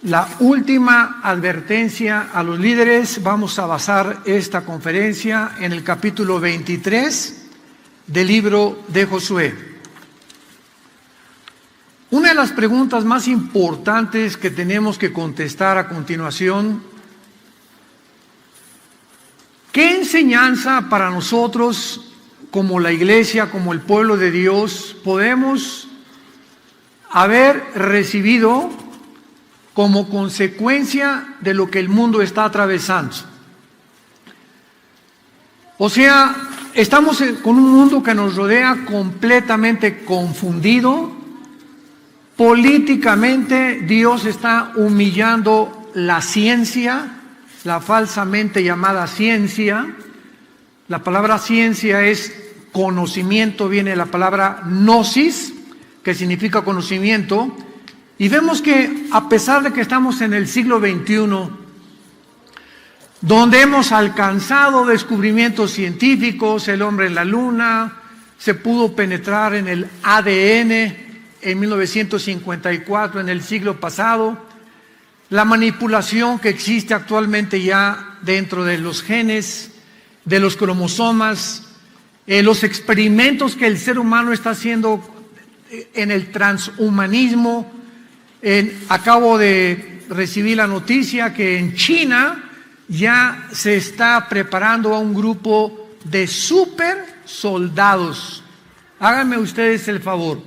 La última advertencia a los líderes. Vamos a basar esta conferencia en el capítulo 23 del libro de Josué. Una de las preguntas más importantes que tenemos que contestar a continuación: ¿qué enseñanza para nosotros como la iglesia, como el pueblo de Dios, podemos haber recibido como consecuencia de lo que el mundo está atravesando? O sea, estamos con un mundo que nos rodea completamente confundido. Políticamente, Dios está humillando la ciencia, la falsamente llamada ciencia. La palabra ciencia es conocimiento, viene de la palabra gnosis, que significa conocimiento. Y vemos que a pesar de que estamos en el siglo XXI, donde hemos alcanzado descubrimientos científicos, el hombre en la luna, se pudo penetrar en el ADN en 1954, en el siglo pasado, la manipulación que existe actualmente ya dentro de los genes, de los cromosomas, los experimentos que el ser humano está haciendo en el transhumanismo. Acabo de recibir la noticia que en China ya se está preparando a un grupo de super soldados. Háganme ustedes el favor.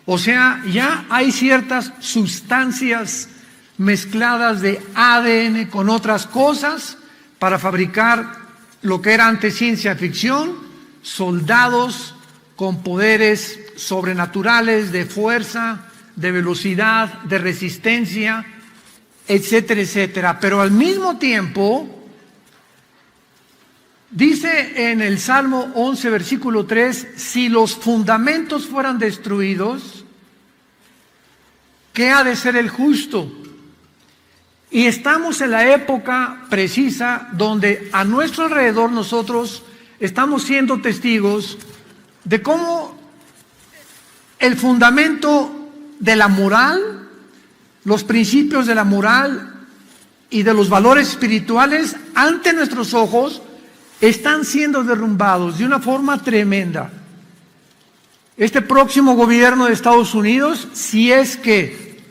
O sea, ya hay ciertas sustancias mezcladas de ADN con otras cosas para fabricar lo que era antes ciencia ficción, soldados con poderes sobrenaturales de fuerza, de velocidad, de resistencia, etcétera, etcétera. Pero al mismo tiempo, dice en el Salmo 11, versículo 3, si los fundamentos fueran destruidos, ¿qué ha de ser el justo? Y estamos en la época precisa donde a nuestro alrededor nosotros estamos siendo testigos de cómo el fundamento de la moral, los principios de la moral y de los valores espirituales ante nuestros ojos están siendo derrumbados de una forma tremenda. Este próximo gobierno de Estados Unidos, si es que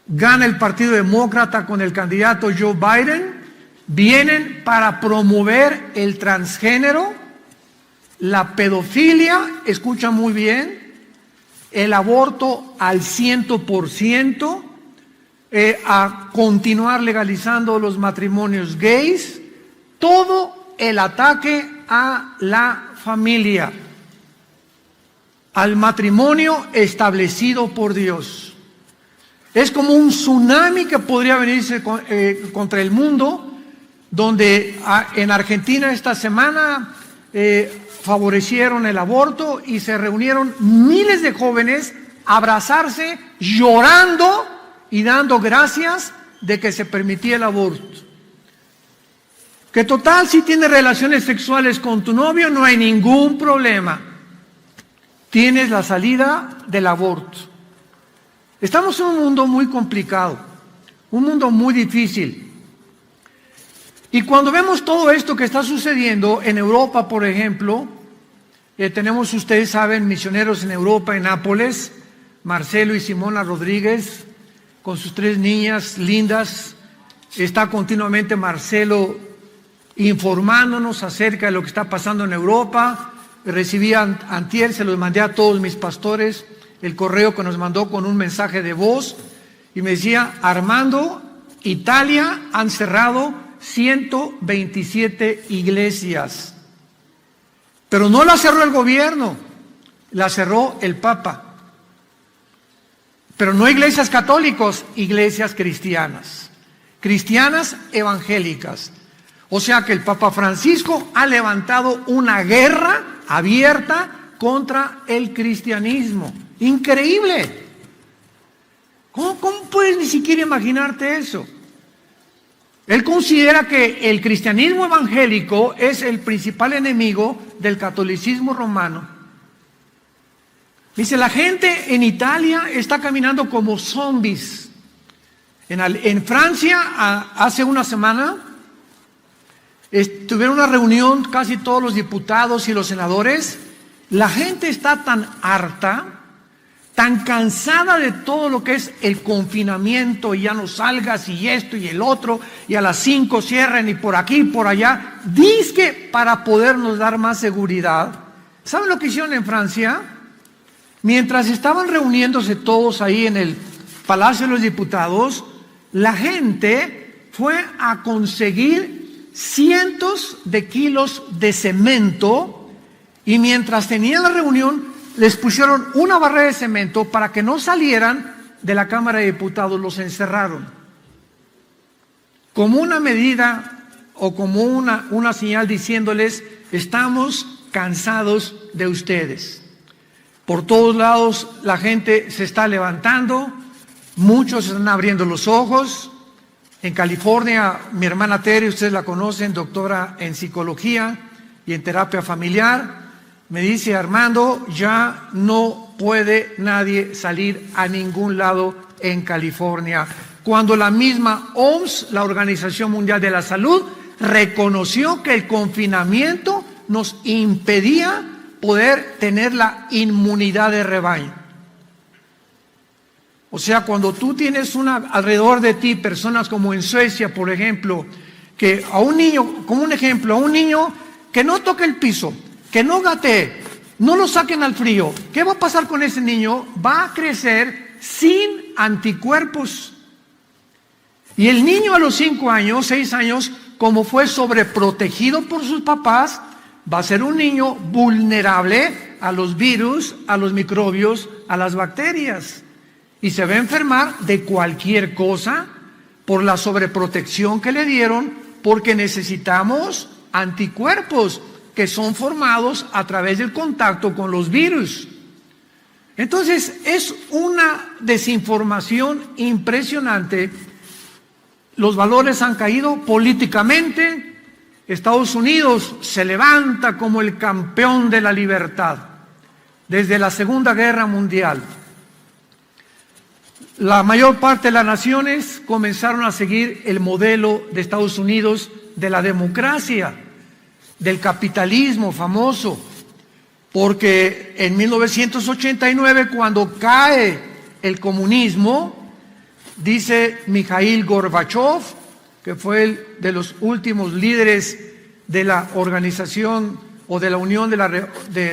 gana el Partido Demócrata con el candidato Joe Biden, vienen para promover el transgénero, la pedofilia, escucha muy bien, el aborto al 100%, a continuar legalizando los matrimonios gays, todo el ataque a la familia, al matrimonio establecido por Dios. Es como un tsunami que podría venirse contra el mundo, donde en Argentina esta semana favorecieron el aborto y se reunieron miles de jóvenes a abrazarse, llorando y dando gracias de que se permitía el aborto. Que total, si tienes relaciones sexuales con tu novio no hay ningún problema. Tienes la salida del aborto. Estamos en un mundo muy complicado, un mundo muy difícil. Y cuando vemos todo esto que está sucediendo en Europa, por ejemplo, tenemos, ustedes saben, misioneros en Europa, en Nápoles, Marcelo y Simona Rodríguez, con sus 3 niñas lindas. Está continuamente Marcelo informándonos acerca de lo que está pasando en Europa. Recibí antier, se los mandé a todos mis pastores, el correo que nos mandó con un mensaje de voz, y me decía: Armando, Italia han cerrado 127 iglesias, pero no la cerró el gobierno, la cerró el Papa. Pero no iglesias católicas, iglesias cristianas, cristianas evangélicas. O sea que el Papa Francisco ha levantado una guerra abierta contra el cristianismo. Increíble. ¿Cómo puedes ni siquiera imaginarte eso? Él considera que el cristianismo evangélico es el principal enemigo del catolicismo romano. Dice, la gente en Italia está caminando como zombies. En Francia, hace una semana, tuvieron una reunión casi todos los diputados y los senadores. La gente está tan harta, tan cansada de todo lo que es el confinamiento, y ya no salgas, y esto y el otro, y a las 5 cierren, y por aquí y por allá, dizque para podernos dar más seguridad. ¿Saben lo que hicieron en Francia? Mientras estaban reuniéndose todos ahí en el Palacio de los Diputados, la gente fue a conseguir cientos de kilos de cemento, y mientras tenían la reunión, les pusieron una barrera de cemento para que no salieran de la Cámara de Diputados, los encerraron. Como una medida o como una señal diciéndoles, estamos cansados de ustedes. Por todos lados la gente se está levantando, muchos están abriendo los ojos. En California, mi hermana Tere, ustedes la conocen, doctora en psicología y en terapia familiar, me dice: Armando, ya no puede nadie salir a ningún lado en California. Cuando la misma OMS, la Organización Mundial de la Salud, reconoció que el confinamiento nos impedía poder tener la inmunidad de rebaño. O sea, cuando tú tienes alrededor de ti personas como en Suecia, por ejemplo, que a un niño, como un ejemplo, a un niño que no toque el piso, que no gatee, no lo saquen al frío, ¿qué va a pasar con ese niño? Va a crecer sin anticuerpos. Y el niño a los 5 años, 6 años, como fue sobreprotegido por sus papás, va a ser un niño vulnerable a los virus, a los microbios, a las bacterias. Y se va a enfermar de cualquier cosa por la sobreprotección que le dieron, porque necesitamos anticuerpos que son formados a través del contacto con los virus. Entonces, es una desinformación impresionante. Los valores han caído políticamente. Estados Unidos se levanta como el campeón de la libertad desde la Segunda Guerra Mundial. La mayor parte de las naciones comenzaron a seguir el modelo de Estados Unidos de la democracia, del capitalismo famoso, porque en 1989, cuando cae el comunismo, dice Mikhail Gorbachev, que fue de los últimos líderes de la organización o de la Unión de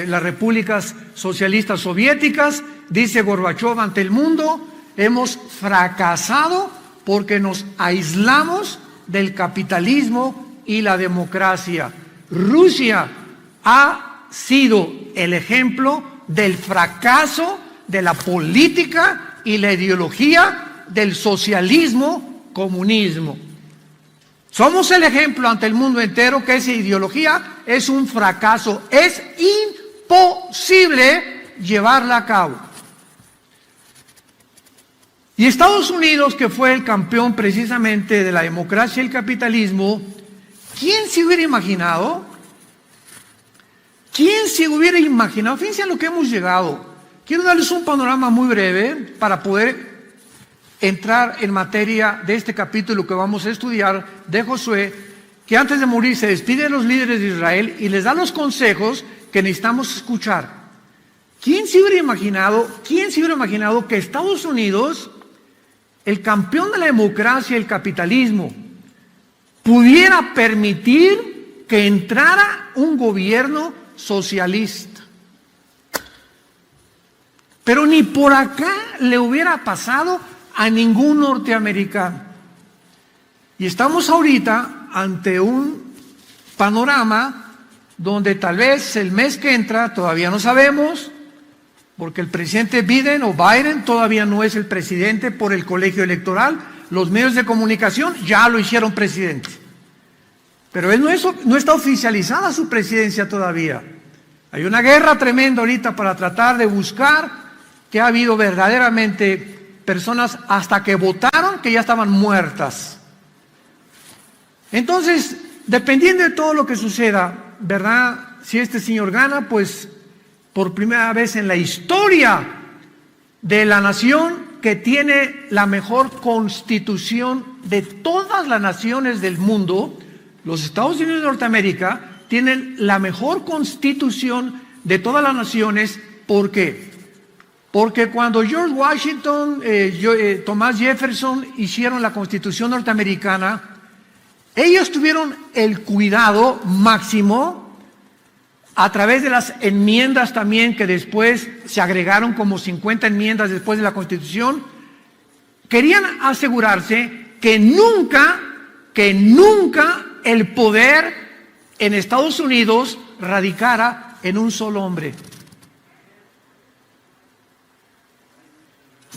las Repúblicas Socialistas Soviéticas, dice Gorbachev ante el mundo: hemos fracasado porque nos aislamos del capitalismo y la democracia. Rusia ha sido el ejemplo del fracaso de la política y la ideología del socialismo-comunismo. Somos el ejemplo ante el mundo entero que esa ideología es un fracaso. Es imposible llevarla a cabo. Y Estados Unidos, que fue el campeón precisamente de la democracia y el capitalismo, ¿quién se hubiera imaginado? ¿Quién se hubiera imaginado? Fíjense a lo que hemos llegado. Quiero darles un panorama muy breve para poder entrar en materia de este capítulo que vamos a estudiar de Josué, que antes de morir se despide de los líderes de Israel y les da los consejos que necesitamos escuchar. ¿Quién se hubiera imaginado que Estados Unidos, el campeón de la democracia y el capitalismo, pudiera permitir que entrara un gobierno socialista? Pero ni por acá le hubiera pasado a ningún norteamericano. Y estamos ahorita ante un panorama donde tal vez el mes que entra, todavía no sabemos, porque el presidente Biden todavía no es el presidente por el colegio electoral. Los medios de comunicación ya lo hicieron presidente, pero él no está oficializada su presidencia todavía. Hay una guerra tremenda ahorita para tratar de buscar que ha habido verdaderamente personas hasta que votaron que ya estaban muertas. Entonces, dependiendo de todo lo que suceda, ¿verdad? Si este señor gana, pues por primera vez en la historia de la nación que tiene la mejor constitución de todas las naciones del mundo. Los Estados Unidos de Norteamérica tienen la mejor constitución de todas las naciones. ¿Por qué? Porque cuando George Washington, Thomas Jefferson hicieron la Constitución norteamericana, ellos tuvieron el cuidado máximo, a través de las enmiendas también, que después se agregaron como 50 enmiendas después de la Constitución, querían asegurarse que nunca el poder en Estados Unidos radicara en un solo hombre.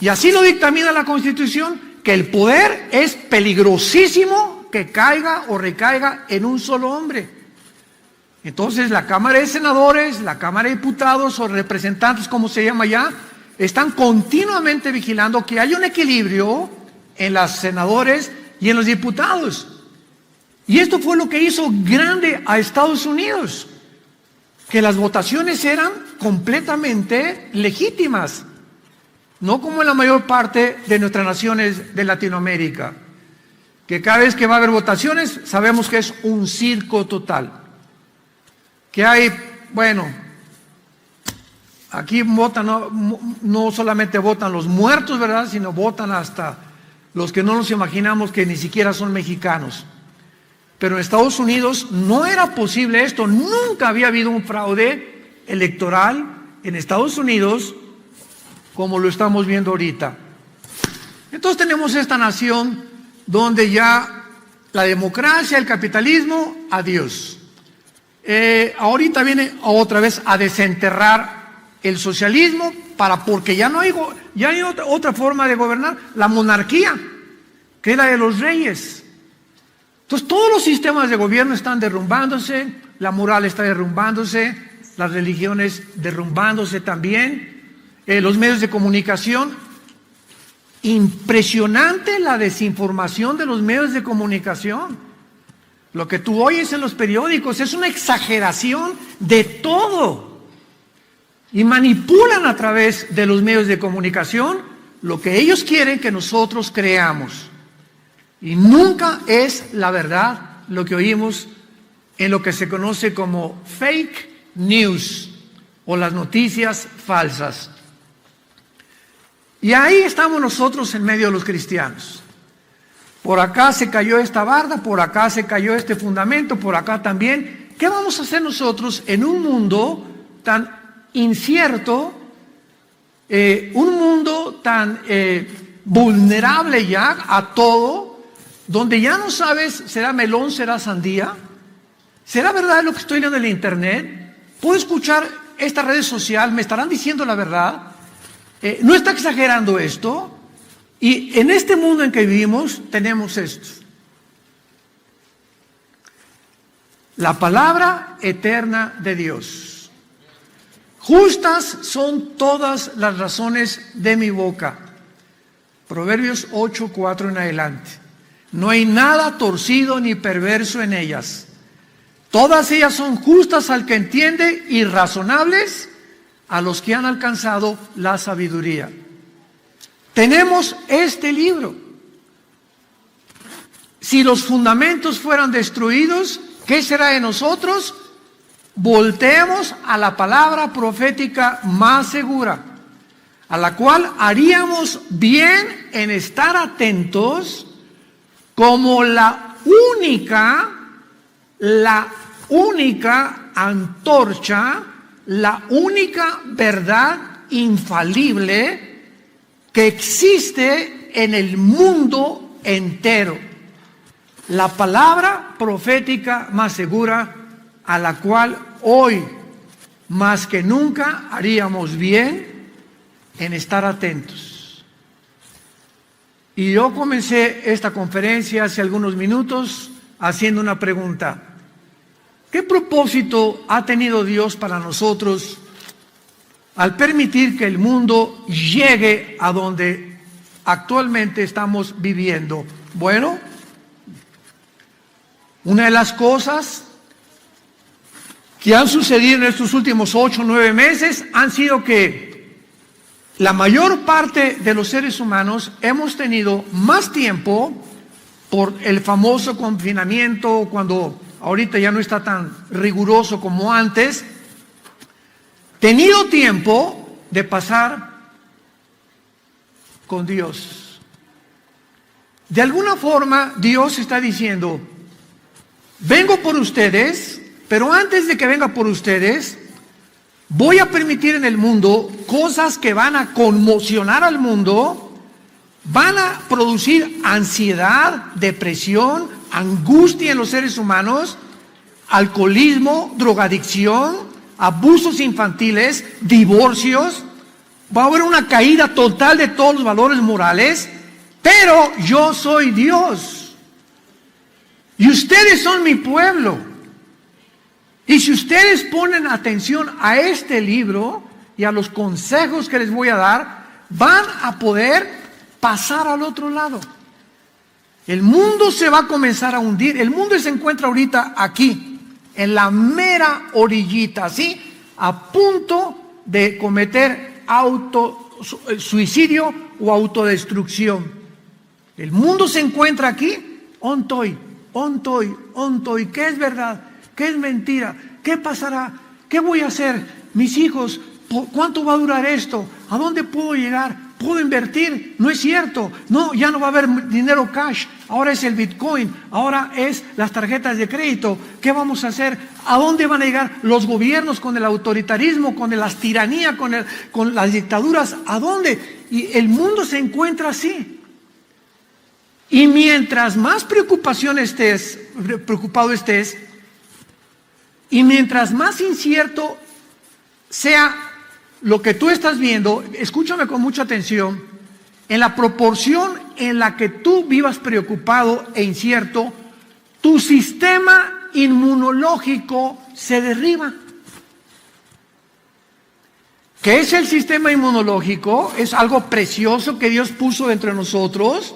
Y así lo dictamina la Constitución, que el poder es peligrosísimo que caiga o recaiga en un solo hombre. Entonces la Cámara de Senadores, la Cámara de Diputados o representantes, como se llama ya, están continuamente vigilando que haya un equilibrio en los senadores y en los diputados. Y esto fue lo que hizo grande a Estados Unidos, que las votaciones eran completamente legítimas, no como en la mayor parte de nuestras naciones de Latinoamérica, que cada vez que va a haber votaciones sabemos que es un circo total. Que hay, bueno, aquí votan, no solamente votan los muertos, ¿verdad?, sino votan hasta los que no nos imaginamos que ni siquiera son mexicanos. Pero en Estados Unidos no era posible esto, nunca había habido un fraude electoral en Estados Unidos como lo estamos viendo ahorita. Entonces tenemos esta nación donde ya la democracia, el capitalismo, adiós. Ahorita viene otra vez a desenterrar el socialismo, porque ya no hay otra forma de gobernar, la monarquía, que es la de los reyes. Entonces todos los sistemas de gobierno están derrumbándose, la moral está derrumbándose, las religiones derrumbándose también, los medios de comunicación. Impresionante la desinformación de los medios de comunicación. Lo que tú oyes en los periódicos es una exageración de todo. Y manipulan a través de los medios de comunicación lo que ellos quieren que nosotros creamos. Y nunca es la verdad lo que oímos en lo que se conoce como fake news o las noticias falsas. Y ahí estamos nosotros en medio de los cristianos. Por acá se cayó esta barda, por acá se cayó este fundamento, por acá también. ¿Qué vamos a hacer nosotros en un mundo tan incierto, un mundo tan vulnerable ya a todo, donde ya no sabes, será melón, será sandía? ¿Será verdad lo que estoy leyendo en el internet? ¿Puedo escuchar esta red social? ¿Me estarán diciendo la verdad? ¿No está exagerando esto? Y en este mundo en que vivimos tenemos esto. La palabra eterna de Dios. Justas son todas las razones de mi boca. Proverbios 8:4 en adelante. No hay nada torcido ni perverso en ellas. Todas ellas son justas al que entiende y razonables a los que han alcanzado la sabiduría. Tenemos este libro. Si los fundamentos fueran destruidos, ¿qué será de nosotros? Volteemos a la palabra profética más segura, a la cual haríamos bien en estar atentos como la única antorcha, la única verdad infalible que existe en el mundo entero. La palabra profética más segura, a la cual hoy más que nunca haríamos bien en estar atentos. Y yo comencé esta conferencia hace algunos minutos haciendo una pregunta. ¿Qué propósito ha tenido Dios para nosotros al permitir que el mundo llegue a donde actualmente estamos viviendo? Bueno, una de las cosas que han sucedido en estos últimos 8 o 9 meses han sido que la mayor parte de los seres humanos hemos tenido más tiempo por el famoso confinamiento, cuando ahorita ya no está tan riguroso como antes, tenido tiempo de pasar con Dios. De alguna forma Dios está diciendo, vengo por ustedes, pero antes de que venga por ustedes, voy a permitir en el mundo cosas que van a conmocionar al mundo, van a producir ansiedad, depresión, angustia en los seres humanos, alcoholismo, drogadicción, abusos infantiles, divorcios. Va a haber una caída total de todos los valores morales, pero yo soy Dios y ustedes son mi pueblo. Y si ustedes ponen atención a este libro y a los consejos que les voy a dar, van a poder pasar al otro lado. El mundo se va a comenzar a hundir. El mundo se encuentra ahorita aquí, en la mera orillita, ¿sí? A punto de cometer suicidio o autodestrucción. El mundo se encuentra aquí, ontoy. ¿Qué es verdad? ¿Qué es mentira? ¿Qué pasará? ¿Qué voy a hacer? Mis hijos, ¿cuánto va a durar esto? ¿A dónde puedo llegar? ¿Puedo invertir? No es cierto. No, ya no va a haber dinero cash. Ahora es el Bitcoin. Ahora es las tarjetas de crédito. ¿Qué vamos a hacer? ¿A dónde van a llegar los gobiernos con el autoritarismo, con las tiranías, con las dictaduras? ¿A dónde? Y el mundo se encuentra así. Y mientras más preocupado estés, y mientras más incierto sea lo que tú estás viendo, escúchame con mucha atención, en la proporción en la que tú vivas preocupado e incierto, tu sistema inmunológico se derriba. ¿Qué es el sistema inmunológico? Es algo precioso que Dios puso dentro de nosotros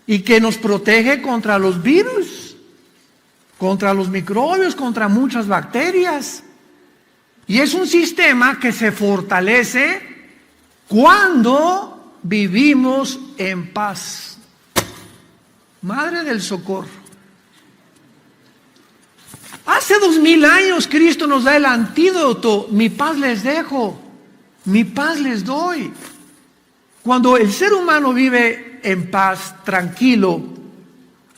y que nos protege contra los virus, contra los microbios, contra muchas bacterias. Y es un sistema que se fortalece cuando vivimos en paz. Madre del socorro. Hace 2000 años Cristo nos da el antídoto. Mi paz les dejo, mi paz les doy. Cuando el ser humano vive en paz, tranquilo,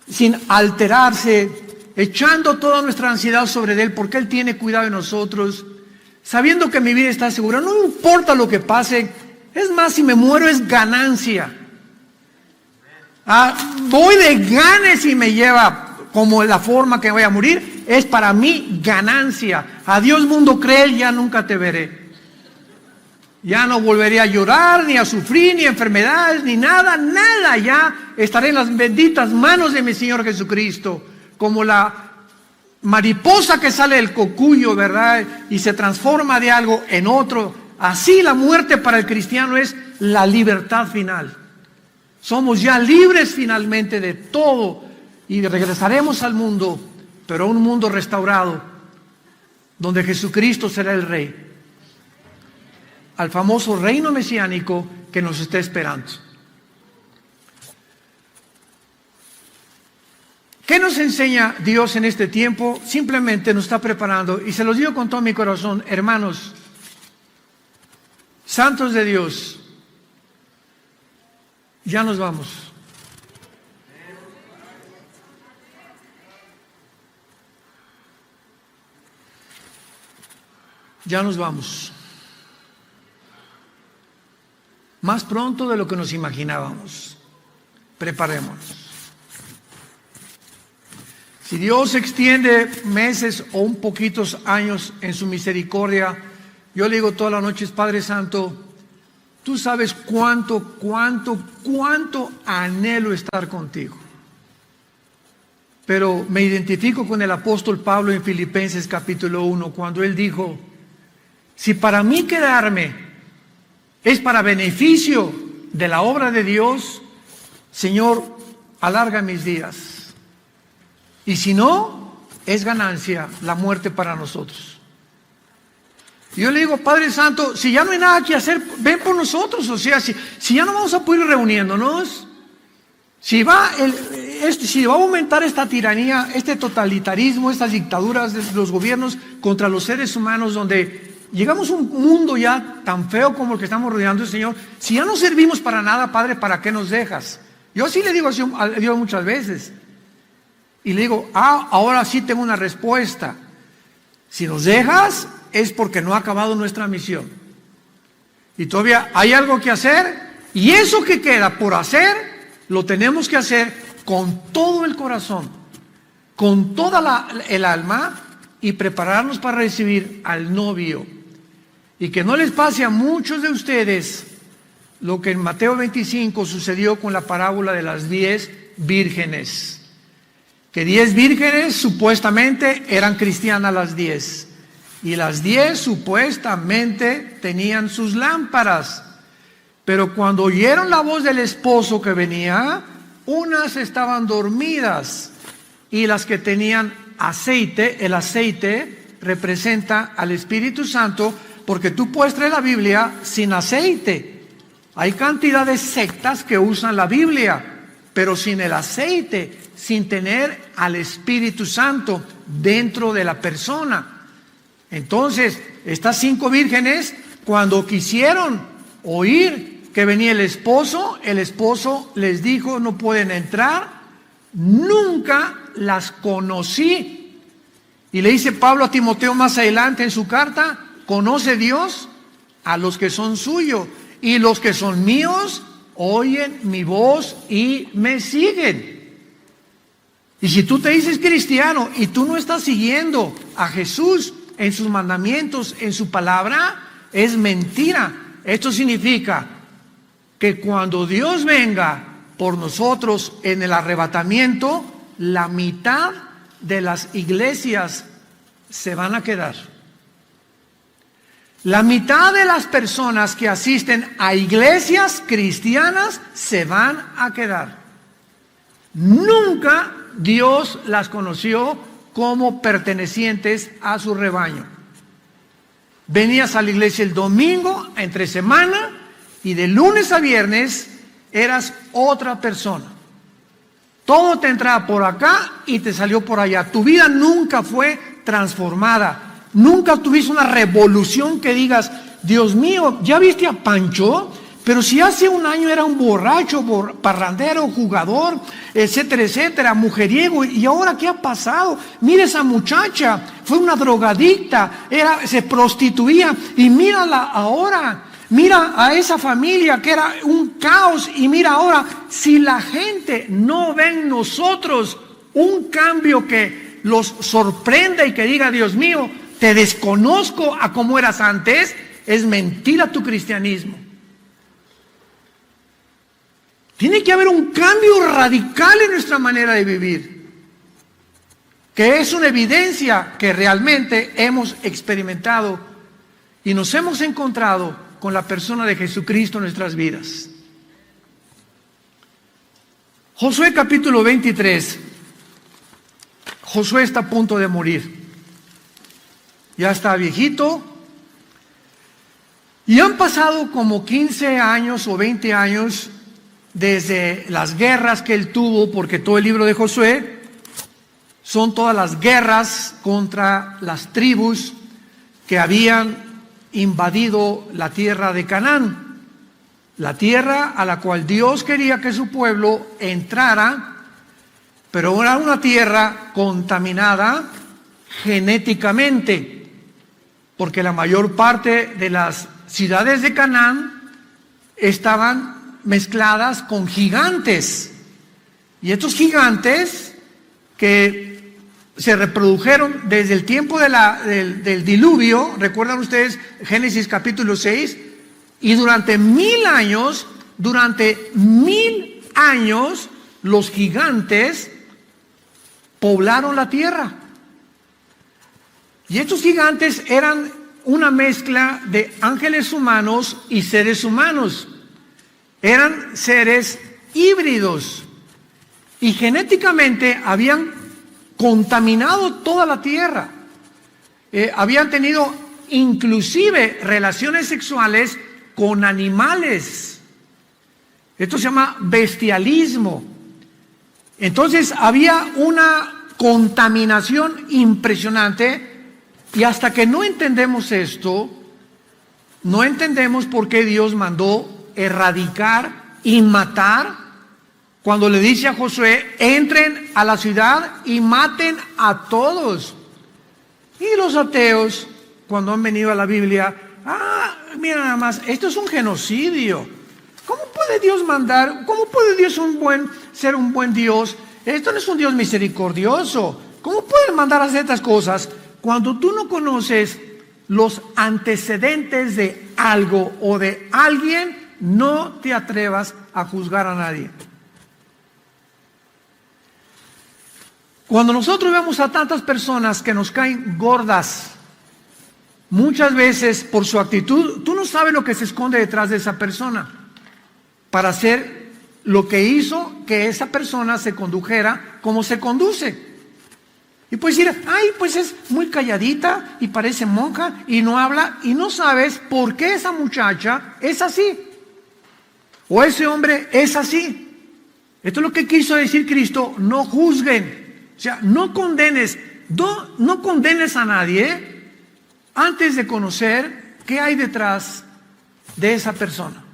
sin alterarse, echando toda nuestra ansiedad sobre Él, porque Él tiene cuidado de nosotros, sabiendo que mi vida está segura, no importa lo que pase, es más, si me muero es ganancia. Voy de ganes y me lleva como la forma que voy a morir, es para mí ganancia. Adiós mundo cruel, ya nunca te veré. Ya no volveré a llorar, ni a sufrir, ni enfermedades, ni nada, ya estaré en las benditas manos de mi Señor Jesucristo, como la mariposa que sale del cocuyo, ¿verdad? Y se transforma de algo en otro. Así la muerte para el cristiano es la libertad final. Somos ya libres finalmente de todo y regresaremos al mundo, pero a un mundo restaurado, donde Jesucristo será el Rey, al famoso reino mesiánico que nos está esperando. ¿Qué nos enseña Dios en este tiempo? Simplemente nos está preparando, y se los digo con todo mi corazón, hermanos, santos de Dios, ya nos vamos. Ya nos vamos. Más pronto de lo que nos imaginábamos. Preparémonos. Si Dios extiende meses o un poquitos años en su misericordia, yo le digo todas las noches, Padre Santo, tú sabes cuánto anhelo estar contigo. Pero me identifico con el apóstol Pablo en Filipenses capítulo 1, cuando él dijo, si para mí quedarme es para beneficio de la obra de Dios, Señor, alarga mis días. Y si no, es ganancia la muerte para nosotros. Y yo le digo, Padre Santo, si ya no hay nada que hacer, ven por nosotros. O sea, si ya no vamos a poder ir reuniéndonos, si va a aumentar esta tiranía, este totalitarismo, estas dictaduras de los gobiernos contra los seres humanos, donde llegamos a un mundo ya tan feo como el que estamos rodeando, Señor, si ya no servimos para nada, Padre, ¿para qué nos dejas? Yo así le digo a Dios muchas veces. Y le digo, ahora sí tengo una respuesta. Si nos dejas, es porque no ha acabado nuestra misión. Y todavía hay algo que hacer, y eso que queda por hacer, lo tenemos que hacer con todo el corazón, con toda el alma, y prepararnos para recibir al novio. Y que no les pase a muchos de ustedes lo que en Mateo 25 sucedió con la parábola de las 10 vírgenes. Que 10 vírgenes supuestamente eran cristianas las 10. Y las 10 supuestamente tenían sus lámparas. Pero cuando oyeron la voz del esposo que venía, unas estaban dormidas. Y las que tenían aceite, el aceite representa al Espíritu Santo, porque tú puedes traer la Biblia sin aceite. Hay cantidad de sectas que usan la Biblia, pero sin el aceite, sin tener al Espíritu Santo dentro de la persona. Entonces, estas 5 vírgenes, cuando quisieron oír que venía el esposo les dijo, no pueden entrar, nunca las conocí. Y le dice Pablo a Timoteo más adelante en su carta, conoce Dios a los que son suyos, y los que son míos oyen mi voz y me siguen. Y si tú te dices cristiano y tú no estás siguiendo a Jesús en sus mandamientos, en su palabra, es mentira. Esto significa que cuando Dios venga por nosotros en el arrebatamiento, la mitad de las iglesias se van a quedar. La mitad de las personas que asisten a iglesias cristianas se van a quedar. Nunca Dios las conoció como pertenecientes a su rebaño. Venías a la iglesia el domingo, entre semana, y de lunes a viernes eras otra persona. Todo te entraba por acá y te salió por allá. Tu vida nunca fue transformada. Nunca tuviste una revolución que digas, Dios mío, ¿ya viste a Pancho? Pero si hace un año era un borracho, parrandero, jugador, etcétera, etcétera, mujeriego, ¿y ahora qué ha pasado? Mira esa muchacha, fue una drogadicta, se prostituía, y mírala ahora. Mira a esa familia que era un caos, y mira ahora, si la gente no ve en nosotros un cambio que los sorprenda y que diga, Dios mío, te desconozco a cómo eras antes, es mentira tu cristianismo. Tiene que haber un cambio radical en nuestra manera de vivir, que es una evidencia que realmente hemos experimentado y nos hemos encontrado con la persona de Jesucristo en nuestras vidas. Josué capítulo 23. Josué está a punto de morir. Ya está viejito. Y han pasado como 15 años o 20 años desde las guerras que él tuvo, porque todo el libro de Josué son todas las guerras contra las tribus que habían invadido la tierra de Canaán, la tierra a la cual Dios quería que su pueblo entrara, pero era una tierra contaminada genéticamente, porque la mayor parte de las ciudades de Canaán estaban mezcladas con gigantes, y estos gigantes que se reprodujeron desde el tiempo del diluvio, recuerdan ustedes Génesis capítulo 6, y durante 1000 años los gigantes poblaron la tierra. Y estos gigantes eran una mezcla de ángeles humanos y seres humanos. Eran seres híbridos y genéticamente habían contaminado toda la tierra. Habían tenido inclusive relaciones sexuales con animales. Esto se llama bestialismo. Entonces había una contaminación impresionante, y hasta que no entendemos esto, no entendemos por qué Dios mandó erradicar y matar cuando le dice a Josué: entren a la ciudad y maten a todos. Y los ateos, cuando han venido a la Biblia, mira nada más, esto es un genocidio. ¿Cómo puede Dios mandar? ¿Cómo puede Dios ser un buen Dios? Esto no es un Dios misericordioso. ¿Cómo puede mandar a hacer estas cosas cuando tú no conoces los antecedentes de algo o de alguien? No te atrevas a juzgar a nadie. Cuando nosotros vemos a tantas personas que nos caen gordas, muchas veces por su actitud, tú no sabes lo que se esconde detrás de esa persona para hacer lo que hizo que esa persona se condujera como se conduce. Y puedes decir: ay, pues es muy calladita y parece monja y no habla, y no sabes por qué esa muchacha es así o ese hombre es así. Esto es lo que quiso decir Cristo: no juzguen. O sea, no condenes a nadie antes de conocer qué hay detrás de esa persona.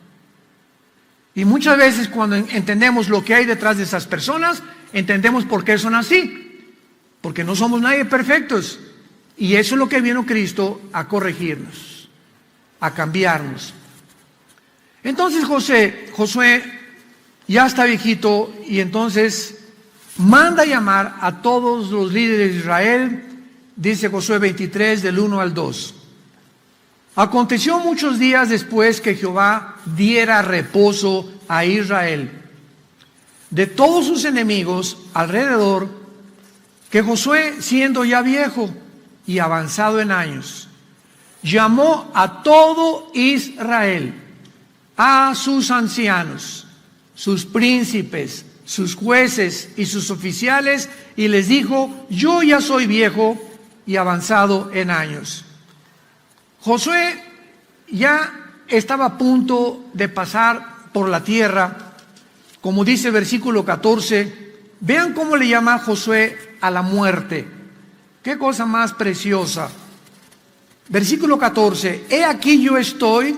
Y muchas veces cuando entendemos lo que hay detrás de esas personas, entendemos por qué son así. Porque no somos nadie perfectos. Y eso es lo que vino Cristo a corregirnos, a cambiarnos. Entonces Josué ya está viejito, y entonces manda llamar a todos los líderes de Israel. Dice Josué 23, del 1 al 2. Aconteció muchos días después que Jehová diera reposo a Israel de todos sus enemigos alrededor, que Josué, siendo ya viejo y avanzado en años, llamó a todo Israel, a sus ancianos, sus príncipes, sus jueces y sus oficiales, y les dijo: yo ya soy viejo y avanzado en años. Josué ya estaba a punto de pasar por la tierra, como dice el versículo 14. Vean cómo le llama Josué a la muerte. Qué cosa más preciosa. Versículo 14: he aquí yo estoy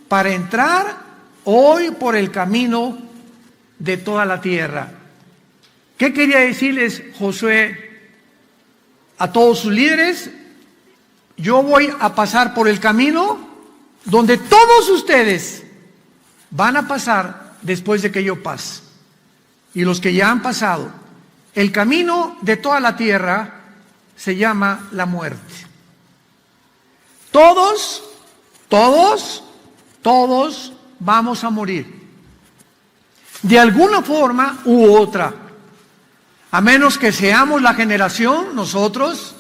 para entrar hoy por el camino de toda la tierra. ¿Qué quería decirles Josué a todos sus líderes? Yo voy a pasar por el camino donde todos ustedes van a pasar después de que yo pase. Y los que ya han pasado, el camino de toda la tierra se llama la muerte. Todos vamos a morir, de alguna forma u otra, a menos que seamos la generación, nosotros,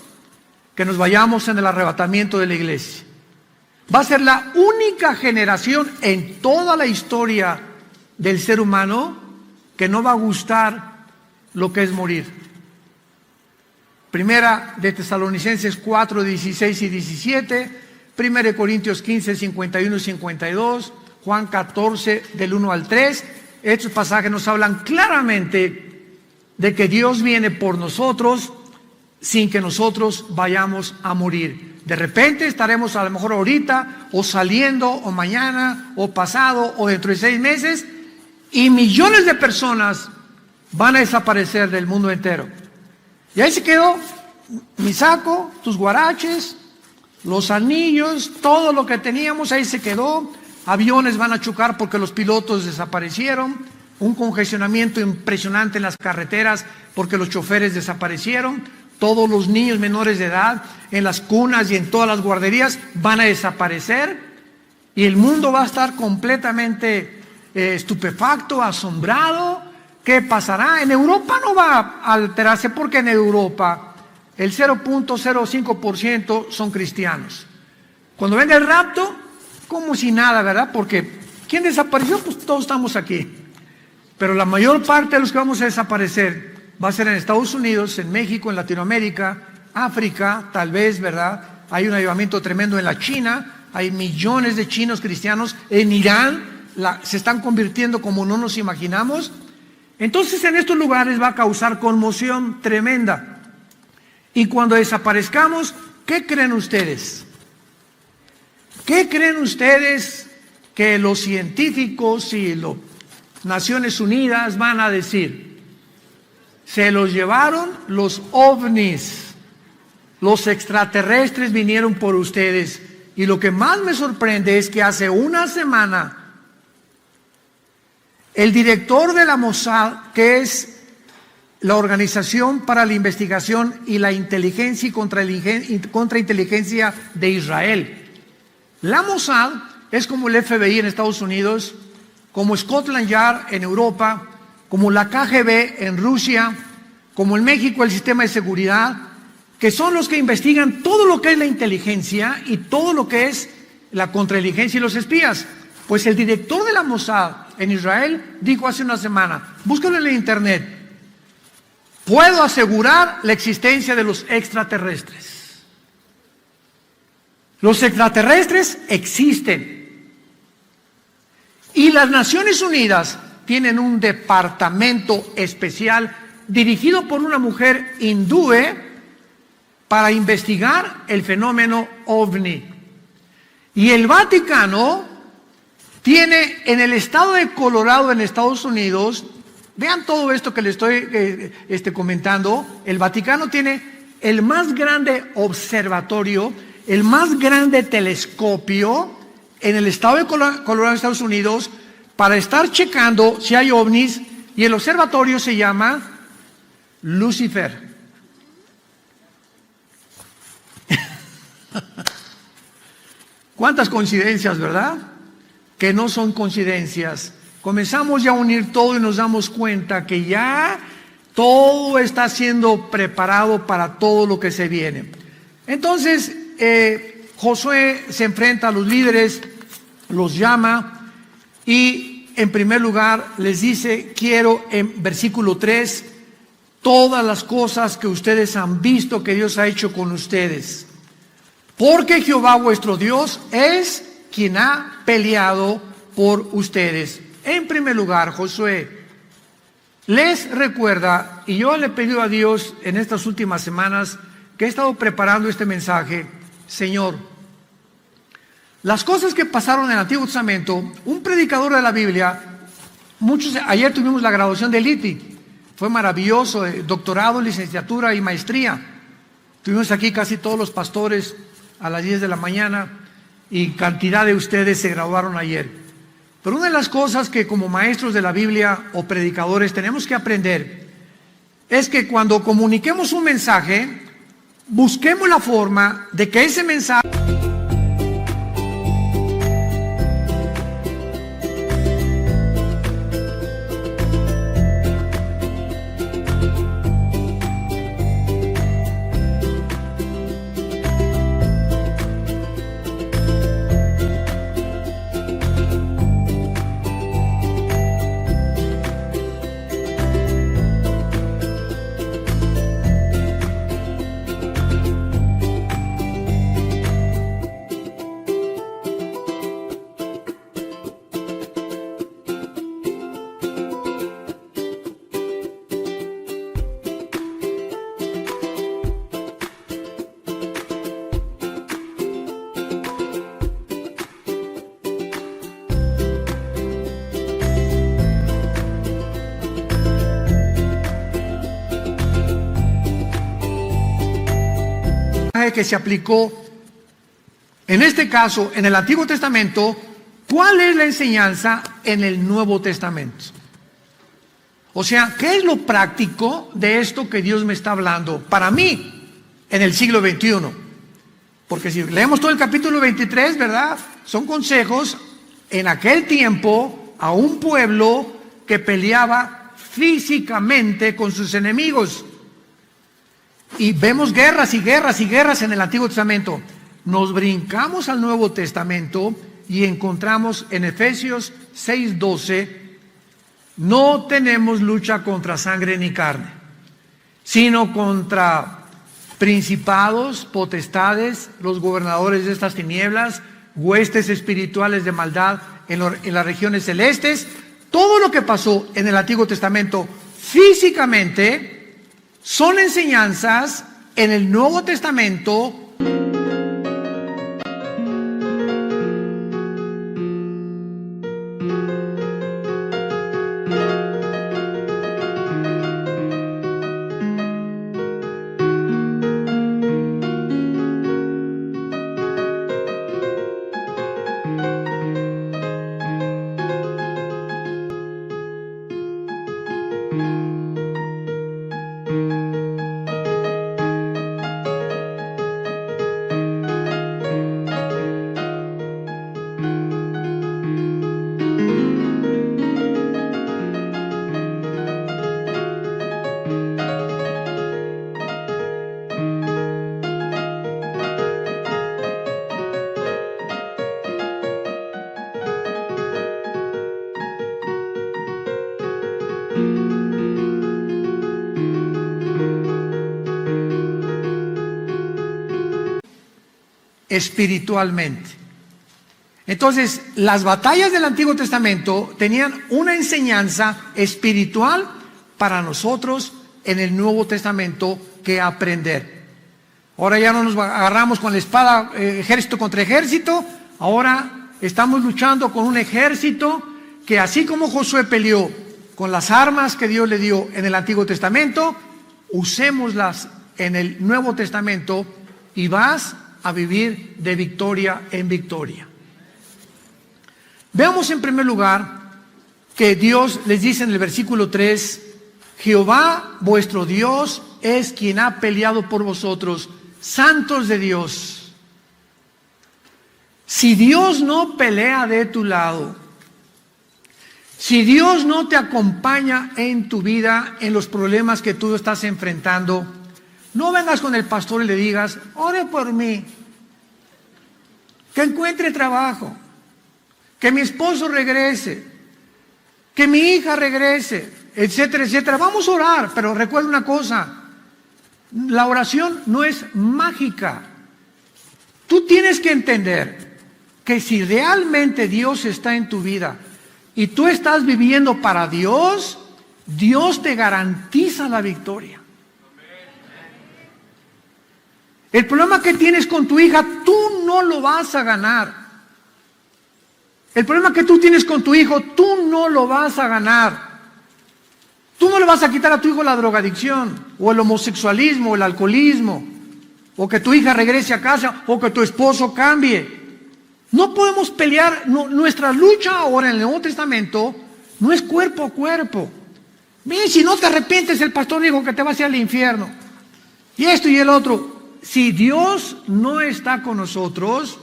que nos vayamos en el arrebatamiento de la iglesia. Va a ser la única generación en toda la historia del ser humano que no va a gustar lo que es morir. Primera de Tesalonicenses 4, 16 y 17, Primera de Corintios 15, 51 y 52, Juan 14, del 1 al 3. Estos pasajes nos hablan claramente de que Dios viene por nosotros sin que nosotros vayamos a morir. De repente estaremos a lo mejor ahorita, o saliendo, o mañana, o pasado, o dentro de 6 meses, y millones de personas van a desaparecer del mundo entero. Y ahí se quedó mi saco, tus guaraches, los anillos, todo lo que teníamos, ahí se quedó. Aviones van a chocar porque los pilotos desaparecieron. Un congestionamiento impresionante en las carreteras porque los choferes desaparecieron. Todos los niños menores de edad en las cunas y en todas las guarderías van a desaparecer. Y el mundo va a estar completamente estupefacto, asombrado. ¿Qué pasará? En Europa no va a alterarse porque en Europa el 0.05% son cristianos. Cuando venga el rapto, como si nada, ¿verdad? Porque ¿quién desapareció? Pues todos estamos aquí. Pero la mayor parte de los que vamos a desaparecer va a ser en Estados Unidos, en México, en Latinoamérica, África, tal vez, ¿verdad? hay un avivamiento tremendo en la China, hay millones de chinos cristianos en Irán, se están convirtiendo como no nos imaginamos. Entonces en estos lugares va a causar conmoción tremenda. Y cuando desaparezcamos, ¿qué creen ustedes? ¿Qué creen ustedes que los científicos y las Naciones Unidas van a decir? Se los llevaron los ovnis. Los extraterrestres vinieron por ustedes. Y lo que más me sorprende es que hace una semana el director de la Mossad, que es la Organización para la Investigación y la Inteligencia y Contrainteligencia de Israel. La Mossad es como el FBI en Estados Unidos, como Scotland Yard en Europa, como la KGB en Rusia, como en México el sistema de seguridad, que son los que investigan todo lo que es la inteligencia y todo lo que es la contrainteligencia y los espías. Pues el director de la Mossad en Israel dijo hace una semana, búscalo en el internet, puedo asegurar la existencia de los extraterrestres. Los extraterrestres existen. Y las Naciones Unidas tienen un departamento especial dirigido por una mujer hindúe para investigar el fenómeno ovni. Y el Vaticano tiene en el estado de Colorado, en Estados Unidos, vean todo esto que les estoy comentando, el Vaticano tiene el más grande observatorio, el más grande telescopio en el estado de Colorado, Estados Unidos, para estar checando si hay ovnis, y el observatorio se llama Lucifer. ¿Cuántas coincidencias, verdad? Que no son coincidencias. Comenzamos ya a unir todo y nos damos cuenta que ya todo está siendo preparado para todo lo que se viene. Entonces, Josué se enfrenta a los líderes, los llama y en primer lugar les dice, quiero en versículo 3, todas las cosas que ustedes han visto que Dios ha hecho con ustedes. Porque Jehová vuestro Dios es quien ha peleado por ustedes. En primer lugar, Josué les recuerda, y yo le he pedido a Dios en estas últimas semanas que he estado preparando este mensaje, Señor, las cosas que pasaron en el Antiguo Testamento, un predicador de la Biblia, ayer tuvimos la graduación de Liti, fue maravilloso, doctorado, licenciatura y maestría. Tuvimos aquí casi todos los pastores a las 10 de la mañana y cantidad de ustedes se graduaron ayer. Pero una de las cosas que como maestros de la Biblia o predicadores tenemos que aprender es que cuando comuniquemos un mensaje, busquemos la forma de que ese mensaje que se aplicó, en este caso, en el Antiguo Testamento, ¿cuál es la enseñanza en el Nuevo Testamento? O sea, ¿qué es lo práctico de esto que Dios me está hablando para mí en el siglo XXI? Porque si leemos todo el capítulo 23, ¿verdad? Son consejos en aquel tiempo a un pueblo que peleaba físicamente con sus enemigos. Y vemos guerras y guerras y guerras en el Antiguo Testamento. Nos brincamos al Nuevo Testamento y encontramos en Efesios 6:12, no tenemos lucha contra sangre ni carne, sino contra principados, potestades, los gobernadores de estas tinieblas, huestes espirituales de maldad en las regiones celestes. Todo lo que pasó en el Antiguo Testamento físicamente son enseñanzas en el Nuevo Testamento. Espiritualmente. Entonces, las batallas del Antiguo Testamento tenían una enseñanza espiritual para nosotros en el Nuevo Testamento que aprender. Ahora ya no nos agarramos con la espada ejército contra ejército, ahora estamos luchando con un ejército que, así como Josué peleó con las armas que Dios le dio en el Antiguo Testamento, usémoslas en el Nuevo Testamento y vas a vivir de victoria en victoria. Veamos en primer lugar que Dios les dice en el versículo 3, Jehová vuestro Dios es quien ha peleado por vosotros, santos de Dios. Si Dios no pelea de tu lado, si Dios no te acompaña en tu vida, en los problemas que tú estás enfrentando, no vengas con el pastor y le digas, ore por mí, que encuentre trabajo, que mi esposo regrese, que mi hija regrese, etcétera, etcétera. Vamos a orar, pero recuerda una cosa, la oración no es mágica. Tú tienes que entender que si realmente Dios está en tu vida y tú estás viviendo para Dios, Dios te garantiza la victoria. El problema que tienes con tu hija, tú no lo vas a ganar. El problema que tú tienes con tu hijo, tú no lo vas a ganar. Tú no le vas a quitar a tu hijo la drogadicción, o el homosexualismo, o el alcoholismo, o que tu hija regrese a casa, o que tu esposo cambie. No podemos pelear, nuestra lucha ahora en el Nuevo Testamento no es cuerpo a cuerpo. Mira, si no te arrepientes, el pastor dijo que te vas a ir al infierno. Y esto y el otro. Si Dios no está con nosotros,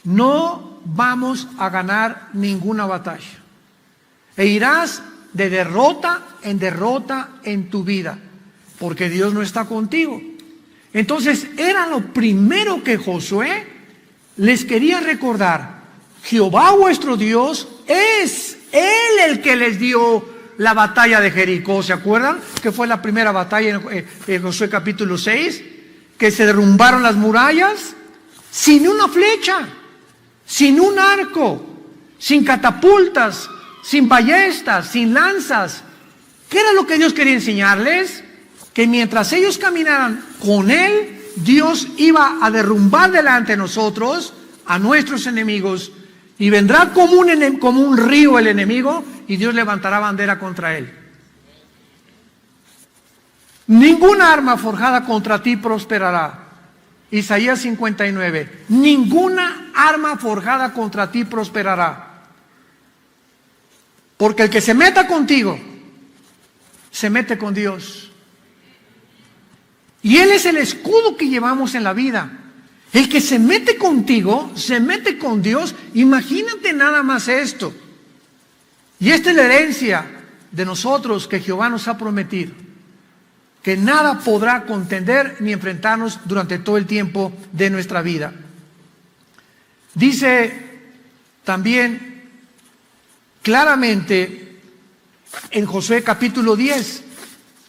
no vamos a ganar ninguna batalla. E irás de derrota en tu vida, porque Dios no está contigo. Entonces, era lo primero que Josué les quería recordar. Jehová vuestro Dios es Él el que les dio la batalla de Jericó. ¿Se acuerdan? Que fue la primera batalla en Josué capítulo 6. Que se derrumbaron las murallas sin una flecha, sin un arco, sin catapultas, sin ballestas, sin lanzas. ¿Qué era lo que Dios quería enseñarles? Que mientras ellos caminaran con Él, Dios iba a derrumbar delante de nosotros a nuestros enemigos, y vendrá como un río el enemigo, y Dios levantará bandera contra él. Ninguna arma forjada contra ti prosperará. Isaías 59. Ninguna arma forjada contra ti prosperará. Porque el que se meta contigo, se mete con Dios. Y Él es el escudo que llevamos en la vida. El que se mete contigo, se mete con Dios. Imagínate nada más esto. Y esta es la herencia de nosotros que Jehová nos ha prometido. Que nada podrá contender ni enfrentarnos durante todo el tiempo de nuestra vida. Dice también claramente en Josué capítulo 10,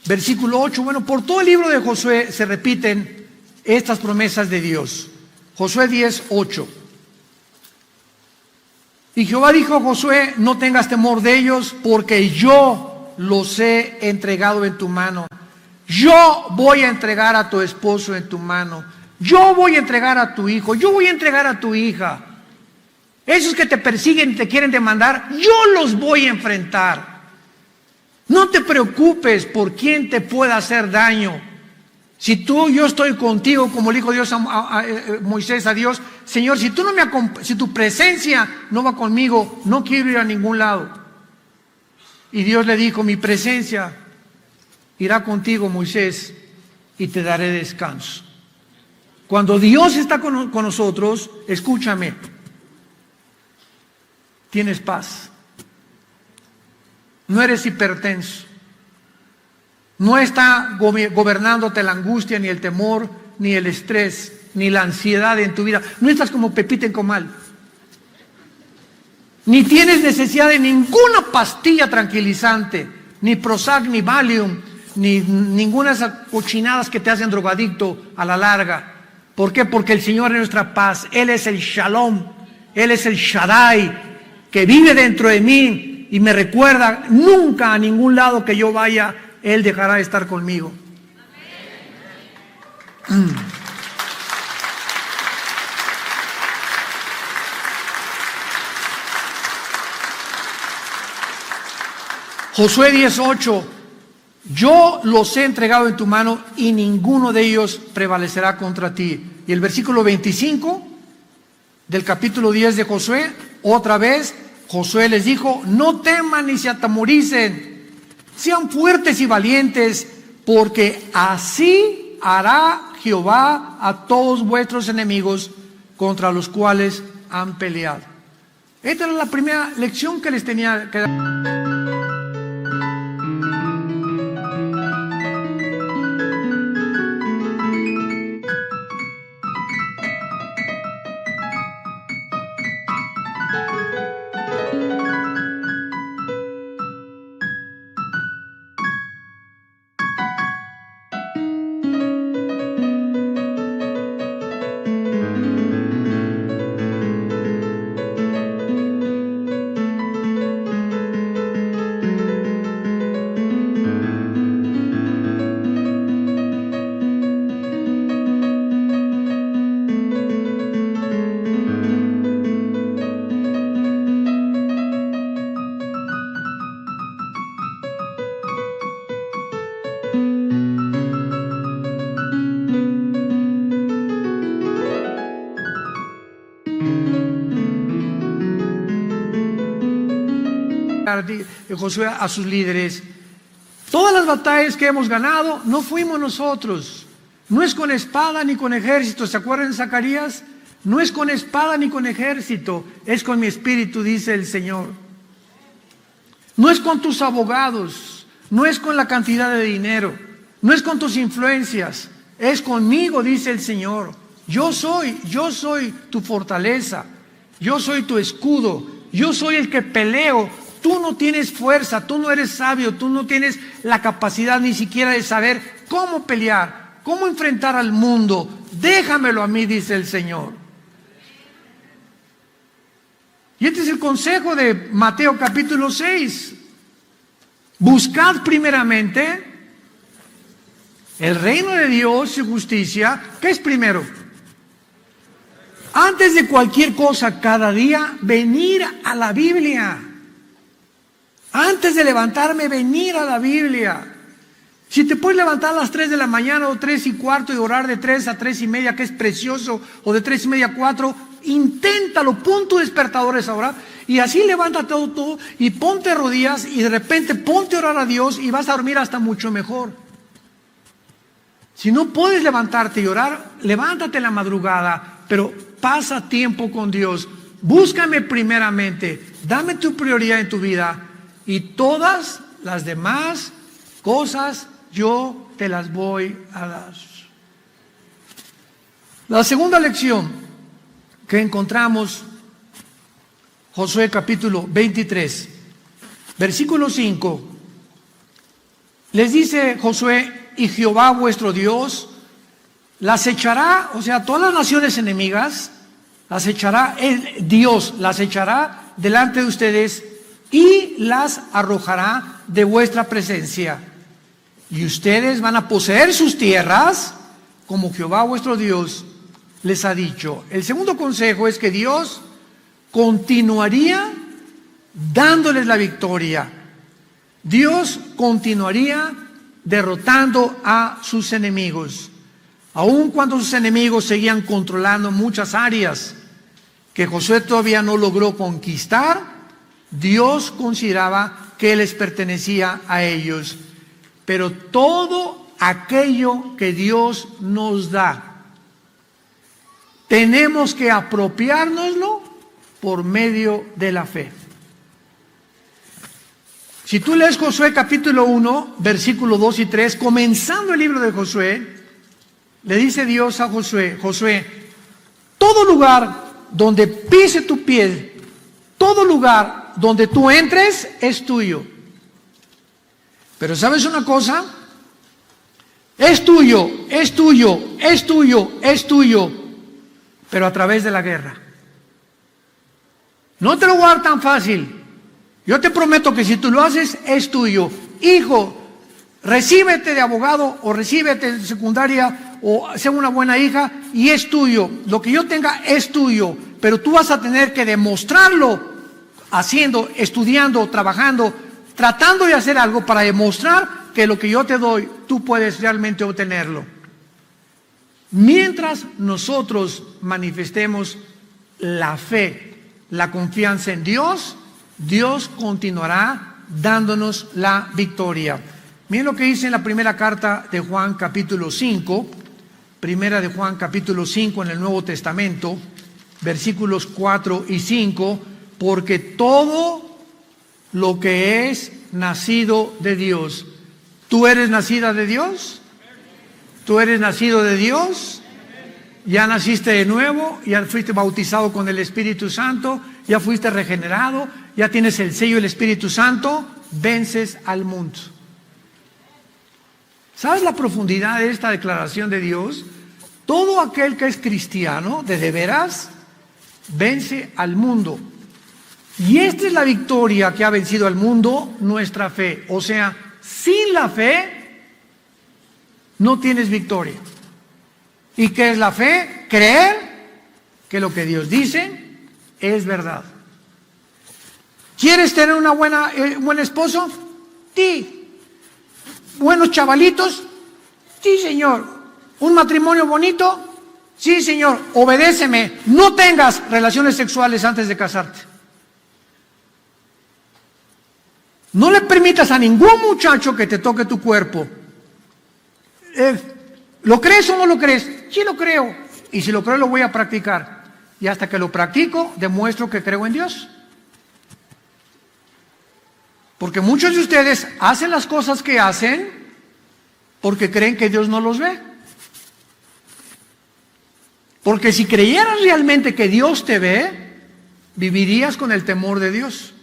versículo 8. Bueno, por todo el libro de Josué se repiten estas promesas de Dios. Josué 10:8. Y Jehová dijo a Josué: no tengas temor de ellos, porque yo los he entregado en tu mano. Yo voy a entregar a tu esposo en tu mano. Yo voy a entregar a tu hijo. Yo voy a entregar a tu hija. Esos que te persiguen y te quieren demandar, yo los voy a enfrentar. No te preocupes por quién te pueda hacer daño. Si yo estoy contigo, como le dijo Dios Moisés a Dios: Señor, si tu presencia no va conmigo, no quiero ir a ningún lado. Y Dios le dijo: mi presencia irá contigo, Moisés, y te daré descanso. Cuando Dios está con nosotros, escúchame, tienes paz. No eres hipertenso. No está gobernándote la angustia, ni el temor, ni el estrés, ni la ansiedad en tu vida. No estás como Pepita en comal. Ni tienes necesidad de ninguna pastilla tranquilizante, ni Prozac, ni Valium, ni ninguna de esas cochinadas que te hacen drogadicto a la larga. ¿Por qué? Porque el Señor es nuestra paz. Él es el Shalom. Él es el Shaddai, que vive dentro de mí y me recuerda: nunca a ningún lado que yo vaya, Él dejará de estar conmigo. Josué 10:8. Yo los he entregado en tu mano y ninguno de ellos prevalecerá contra ti. Y el versículo 25 del capítulo 10 de Josué, otra vez Josué les dijo: no teman ni se atemoricen, sean fuertes y valientes, porque así hará Jehová a todos vuestros enemigos contra los cuales han peleado. Esta era la primera lección que les tenía que dar. Josué a sus líderes: todas las batallas que hemos ganado no fuimos nosotros, no es con espada ni con ejército. ¿Se acuerdan de Zacarías? No es con espada ni con ejército, es con mi espíritu, dice el Señor. No es con tus abogados, no es con la cantidad de dinero, no es con tus influencias, es conmigo, dice el Señor. Yo soy tu fortaleza, yo soy tu escudo, yo soy el que peleo. Tú no tienes fuerza, tú no eres sabio, tú no tienes la capacidad ni siquiera de saber cómo pelear, cómo enfrentar al mundo. Déjamelo a mí, dice el Señor. Y este es el consejo de Mateo capítulo 6. Buscad primeramente el reino de Dios y justicia. ¿Qué es primero? Antes de cualquier cosa, cada día, venir a la Biblia. Antes de levantarme, venir a la Biblia. Si te puedes levantar a las 3 de la mañana o 3:15 y orar de 3 a 3:30, que es precioso, o de 3:30 a 4, inténtalo, pon tu despertador a esa hora y así levántate todo y ponte rodillas y de repente ponte a orar a Dios y vas a dormir hasta mucho mejor. Si no puedes levantarte y orar, levántate en la madrugada, pero pasa tiempo con Dios. Búscame primeramente, dame tu prioridad en tu vida. Y todas las demás cosas yo te las voy a dar. La segunda lección que encontramos, Josué capítulo 23, versículo 5, les dice Josué: y Jehová vuestro Dios las echará, o sea, todas las naciones enemigas, las echará, Dios las echará delante de ustedes y las arrojará de vuestra presencia. Y ustedes van a poseer sus tierras como Jehová vuestro Dios les ha dicho. El segundo consejo es que Dios continuaría dándoles la victoria. Dios continuaría derrotando a sus enemigos. Aun cuando sus enemigos seguían controlando muchas áreas que Josué todavía no logró conquistar, Dios consideraba que les pertenecía a ellos. Pero todo aquello que Dios nos da, tenemos que apropiárnoslo por medio de la fe. Si tú lees Josué capítulo 1, versículos 2 y 3, comenzando el libro de Josué, le dice Dios a Josué: Josué, todo lugar donde pise tu pie, todo lugar donde tú entres es tuyo. Pero ¿sabes una cosa? Es tuyo, es tuyo, es tuyo, es tuyo, pero a través de la guerra. No te lo voy a dar tan fácil. Yo te prometo que si tú lo haces, es tuyo. Hijo, recíbete de abogado o recíbete de secundaria o sea una buena hija y es tuyo. Lo que yo tenga es tuyo, pero tú vas a tener que demostrarlo haciendo, estudiando, trabajando, tratando de hacer algo para demostrar que lo que yo te doy, tú puedes realmente obtenerlo. Mientras nosotros manifestemos la fe, la confianza en Dios, Dios continuará dándonos la victoria. Miren lo que dice en la primera carta de Juan capítulo 5, primera de Juan capítulo 5 en el Nuevo Testamento, versículos 4 y 5, porque todo lo que es nacido de Dios. ¿Tú eres nacida de Dios? ¿Tú eres nacido de Dios? Ya naciste de nuevo, ya fuiste bautizado con el Espíritu Santo, ya fuiste regenerado, ya tienes el sello del Espíritu Santo, vences al mundo. ¿Sabes la profundidad de esta declaración de Dios? Todo aquel que es cristiano, de veras, vence al mundo. Y esta es la victoria que ha vencido al mundo, nuestra fe. O sea, sin la fe, no tienes victoria. ¿Y qué es la fe? Creer que lo que Dios dice es verdad. ¿Quieres tener una buen esposo? Sí. ¿Buenos chavalitos? Sí, Señor. ¿Un matrimonio bonito? Sí, Señor. Obedéceme. No tengas relaciones sexuales antes de casarte. No le permitas a ningún muchacho que te toque tu cuerpo. ¿Lo crees o no lo crees? Sí lo creo. Y si lo creo, lo voy a practicar. Y hasta que lo practico, demuestro que creo en Dios. Porque muchos de ustedes hacen las cosas que hacen porque creen que Dios no los ve. Porque si creyeras realmente que Dios te ve, vivirías con el temor de Dios.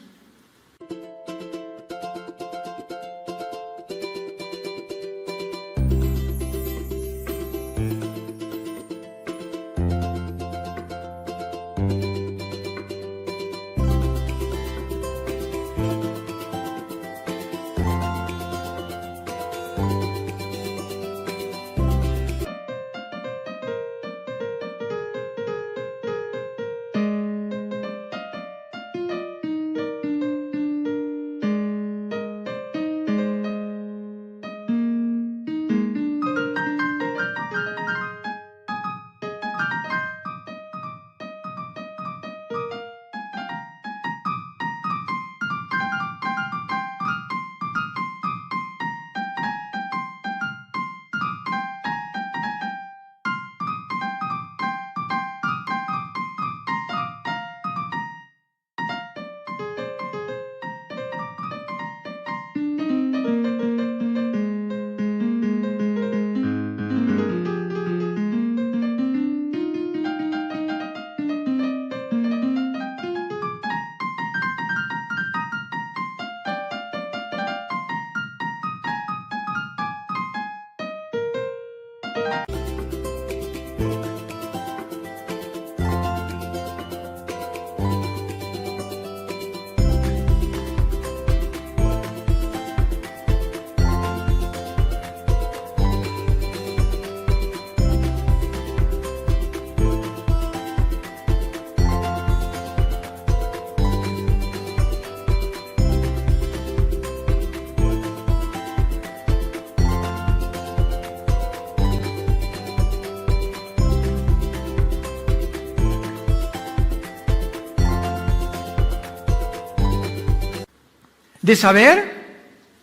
de saber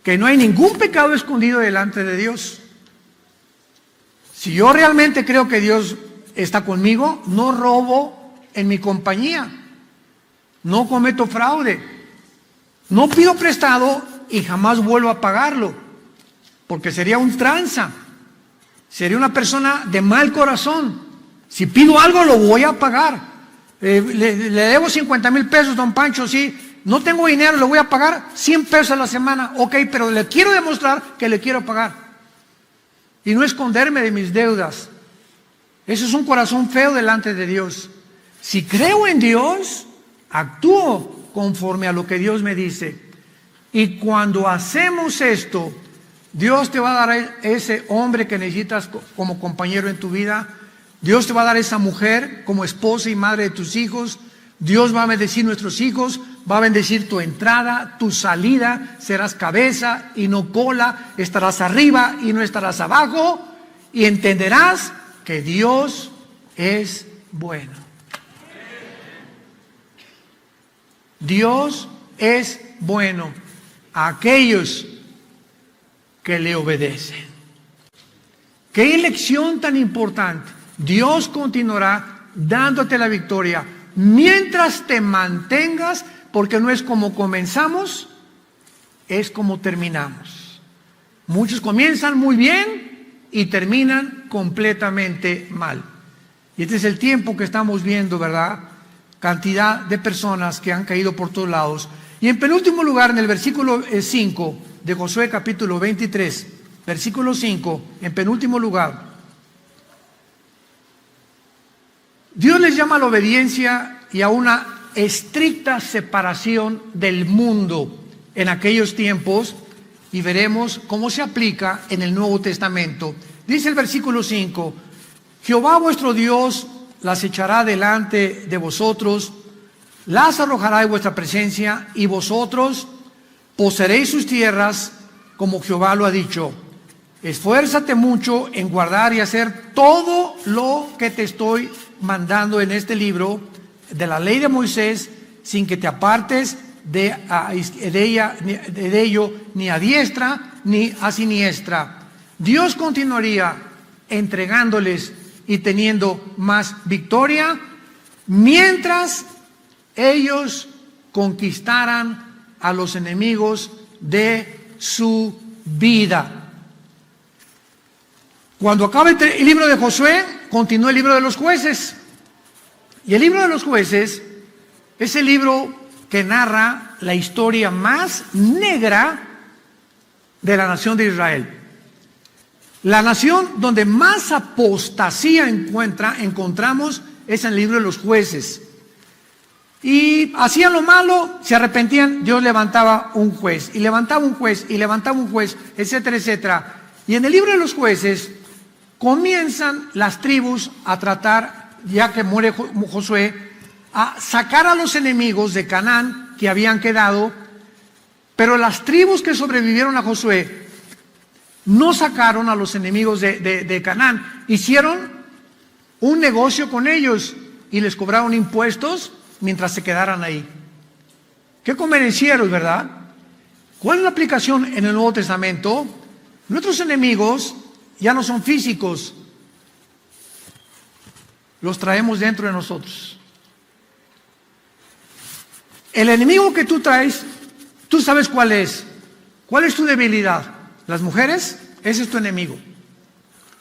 que no hay ningún pecado escondido delante de Dios. Si yo realmente creo que Dios está conmigo, no robo en mi compañía, no cometo fraude, no pido prestado y jamás vuelvo a pagarlo, porque sería un tranza, sería una persona de mal corazón. Si pido algo, lo voy a pagar. Le debo 50,000 pesos, don Pancho, sí, no tengo dinero, le voy a pagar 100 pesos a la semana, ok, pero le quiero demostrar que le quiero pagar. Y no esconderme de mis deudas. Eso es un corazón feo delante de Dios. Si creo en Dios, actúo conforme a lo que Dios me dice. Y cuando hacemos esto, Dios te va a dar ese hombre que necesitas como compañero en tu vida. Dios te va a dar esa mujer como esposa y madre de tus hijos. Dios va a bendecir nuestros hijos, va a bendecir tu entrada, tu salida, serás cabeza y no cola, estarás arriba y no estarás abajo, y entenderás que Dios es bueno. Dios es bueno a aquellos que le obedecen. Qué elección tan importante. Dios continuará dándote la victoria mientras te mantengas, porque no es como comenzamos, es como terminamos. Muchos comienzan muy bien y terminan completamente mal. Y este es el tiempo que estamos viendo, ¿verdad? Cantidad de personas que han caído por todos lados. Y en penúltimo lugar, en el versículo 5 de Josué capítulo 23, versículo 5, en penúltimo lugar, Dios les llama a la obediencia y a una estricta separación del mundo en aquellos tiempos, y veremos cómo se aplica en el Nuevo Testamento. Dice el versículo 5, Jehová vuestro Dios las echará delante de vosotros, las arrojará de vuestra presencia, y vosotros poseeréis sus tierras, como Jehová lo ha dicho. Esfuérzate mucho en guardar y hacer todo lo que te estoy mandando en este libro de la ley de Moisés, sin que te apartes de ello ni a diestra ni a siniestra. Dios continuaría entregándoles y teniendo más victoria mientras ellos conquistaran a los enemigos de su vida. Cuando acabe el libro de Josué, continúa el libro de los jueces. Y el libro de los jueces es el libro que narra la historia más negra de la nación de Israel. La nación donde más apostasía encontramos es en el libro de los jueces. Y hacían lo malo, se arrepentían, Dios levantaba un juez, y levantaba un juez, y levantaba un juez, etcétera, etcétera. Y en el libro de los jueces comienzan las tribus a tratar, ya que muere Josué, a sacar a los enemigos de Canaán que habían quedado, pero las tribus que sobrevivieron a Josué no sacaron a los enemigos de Canaán, hicieron un negocio con ellos y les cobraron impuestos mientras se quedaran ahí. Qué convenencieros, ¿verdad? ¿Cuál es la aplicación en el Nuevo Testamento? Nuestros enemigos ya no son físicos, los traemos dentro de nosotros. El enemigo que tú traes, tú sabes cuál es. ¿Cuál es tu debilidad? Las mujeres, ese es tu enemigo.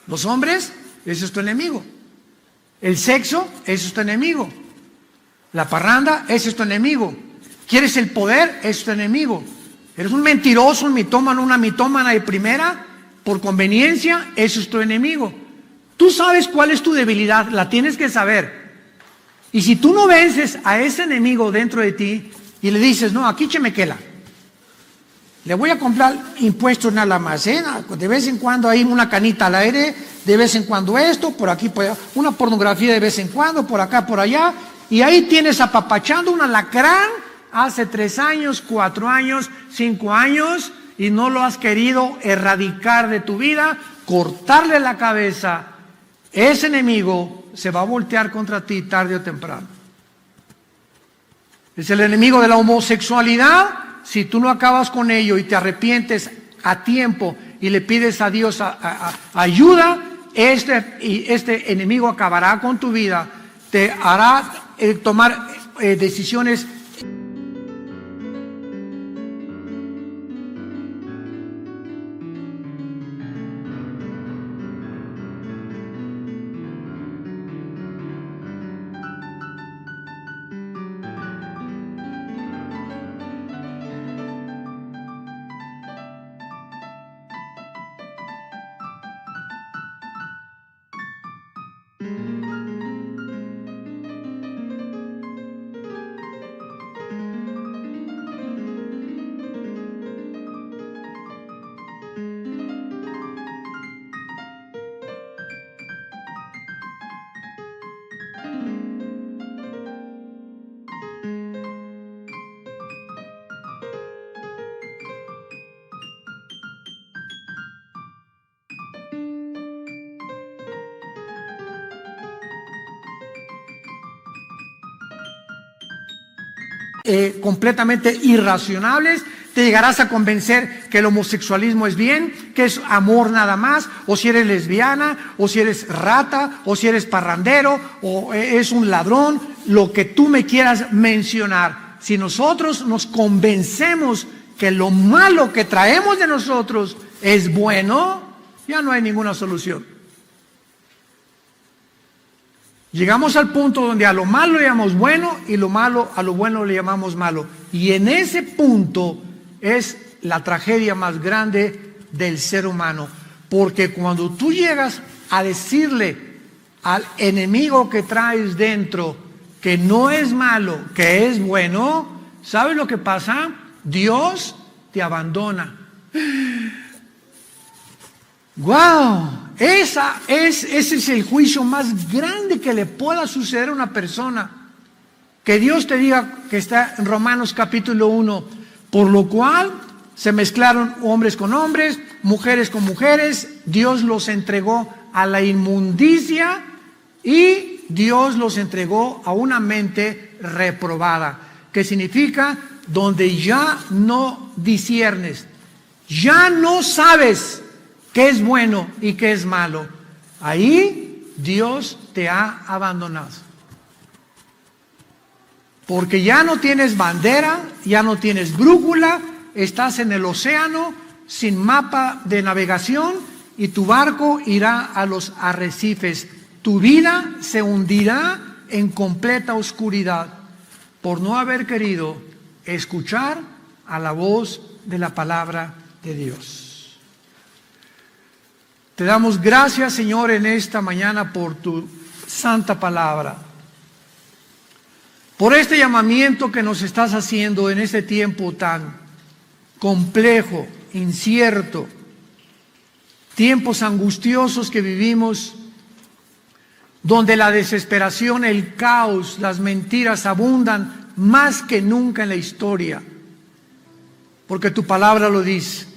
Los hombres, ese es tu enemigo. El sexo, ese es tu enemigo. La parranda, ese es tu enemigo. ¿Quieres el poder? Ese es tu enemigo. Eres un mentiroso, un mitómano, una mitómana de primera, por conveniencia, eso es tu enemigo. Tú sabes cuál es tu debilidad, la tienes que saber. Y si tú no vences a ese enemigo dentro de ti y le dices, no, aquí chemequela, le voy a comprar impuestos en la almacena, de vez en cuando hay una canita al aire, de vez en cuando esto, por aquí, por allá, una pornografía de vez en cuando, por acá, por allá, y ahí tienes apapachando un alacrán hace 3 años, 4 años, 5 años, y no lo has querido erradicar de tu vida, cortarle la cabeza. Ese enemigo se va a voltear contra ti tarde o temprano. Es el enemigo de la homosexualidad, si tú no acabas con ello y te arrepientes a tiempo y le pides a Dios ayuda, este enemigo acabará con tu vida, te hará tomar decisiones completamente irracionables, te llegarás a convencer que el homosexualismo es bien, que es amor nada más, o si eres lesbiana, o si eres rata, o si eres parrandero, o es un ladrón, lo que tú me quieras mencionar. Si nosotros nos convencemos que lo malo que traemos de nosotros es bueno, ya no hay ninguna solución. Llegamos al punto donde a lo malo le llamamos bueno y a lo bueno le llamamos malo. Y en ese punto es la tragedia más grande del ser humano. Porque cuando tú llegas a decirle al enemigo que traes dentro que no es malo, que es bueno, ¿sabes lo que pasa? Dios te abandona. ¡Wow! Ese es el juicio más grande que le pueda suceder a una persona. Que Dios te diga, que está en Romanos capítulo 1, por lo cual se mezclaron hombres con hombres, mujeres con mujeres, Dios los entregó a la inmundicia y Dios los entregó a una mente reprobada, que significa donde ya no disciernes, ya no sabes qué es bueno y qué es malo. Ahí Dios te ha abandonado. Porque ya no tienes bandera, ya no tienes brújula, estás en el océano sin mapa de navegación y tu barco irá a los arrecifes. Tu vida se hundirá en completa oscuridad por no haber querido escuchar a la voz de la palabra de Dios. Te damos gracias, Señor, en esta mañana por tu santa palabra, por este llamamiento que nos estás haciendo en este tiempo tan complejo, incierto, tiempos angustiosos que vivimos, donde la desesperación, el caos, las mentiras abundan más que nunca en la historia, porque tu palabra lo dice.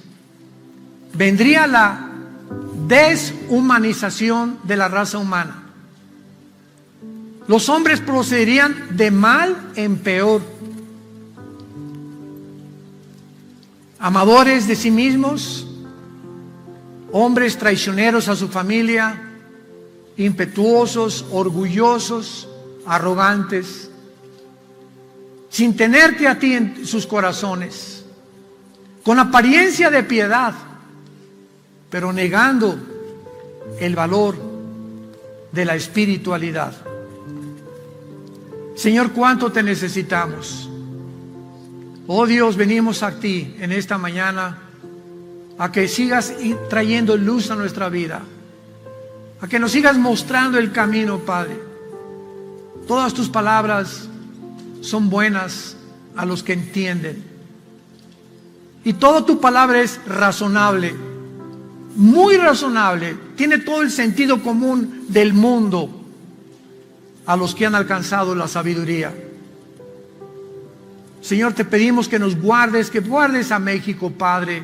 Vendría la deshumanización de la raza humana. Los hombres procederían de mal en peor, amadores de sí mismos, hombres traicioneros a su familia, impetuosos, orgullosos, arrogantes, sin tenerte a ti en sus corazones, con apariencia de piedad, pero negando el valor de la espiritualidad. Señor, ¿cuánto te necesitamos? Oh Dios, venimos a ti en esta mañana a que sigas trayendo luz a nuestra vida, a que nos sigas mostrando el camino, Padre. Todas tus palabras son buenas a los que entienden. Y toda tu palabra es razonable, muy razonable, tiene todo el sentido común del mundo a los que han alcanzado la sabiduría. Señor, te pedimos que nos guardes, que guardes a México, Padre,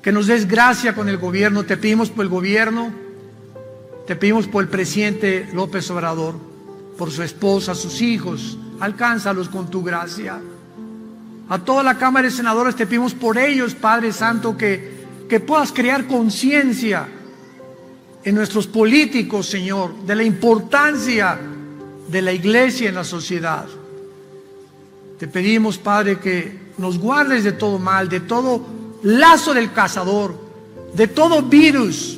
que nos des gracia con el gobierno. Te pedimos por el gobierno, te pedimos por el presidente López Obrador, por su esposa, sus hijos. Alcánzalos con tu gracia. A toda la Cámara de Senadores te pedimos por ellos, Padre Santo, que puedas crear conciencia en nuestros políticos, Señor, de la importancia de la iglesia en la sociedad. Te pedimos, Padre, que nos guardes de todo mal, de todo lazo del cazador, de todo virus.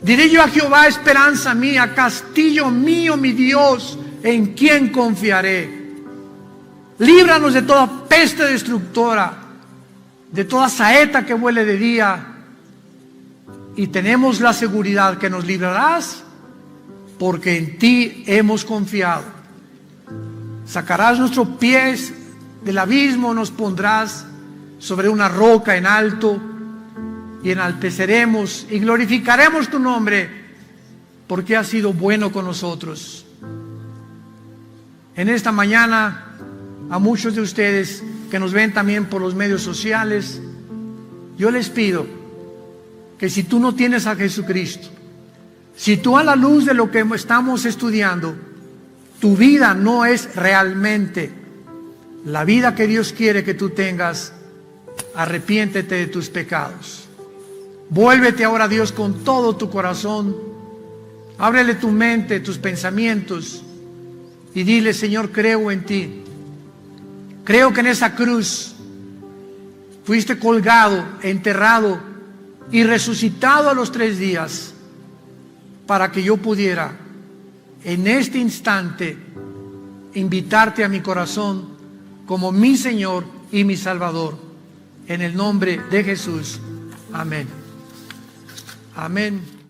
Diré yo a Jehová, esperanza mía, castillo mío, mi Dios, en quien confiaré. Líbranos de toda peste destructora, de toda saeta que vuele de día. Y tenemos la seguridad que nos librarás, porque en ti hemos confiado. Sacarás nuestros pies del abismo, nos pondrás sobre una roca en alto, y enalteceremos y glorificaremos tu nombre, porque has sido bueno con nosotros. En esta mañana, a muchos de ustedes que nos ven también por los medios sociales, yo les pido que si tú no tienes a Jesucristo, si tú a la luz de lo que estamos estudiando, tu vida no es realmente la vida que Dios quiere que tú tengas, arrepiéntete de tus pecados. Vuélvete ahora a Dios con todo tu corazón. Ábrele tu mente, tus pensamientos, y dile: Señor, creo en ti. Creo que en esa cruz fuiste colgado, enterrado y resucitado a los 3 días para que yo pudiera en este instante invitarte a mi corazón como mi Señor y mi Salvador. En el nombre de Jesús. Amén. Amén.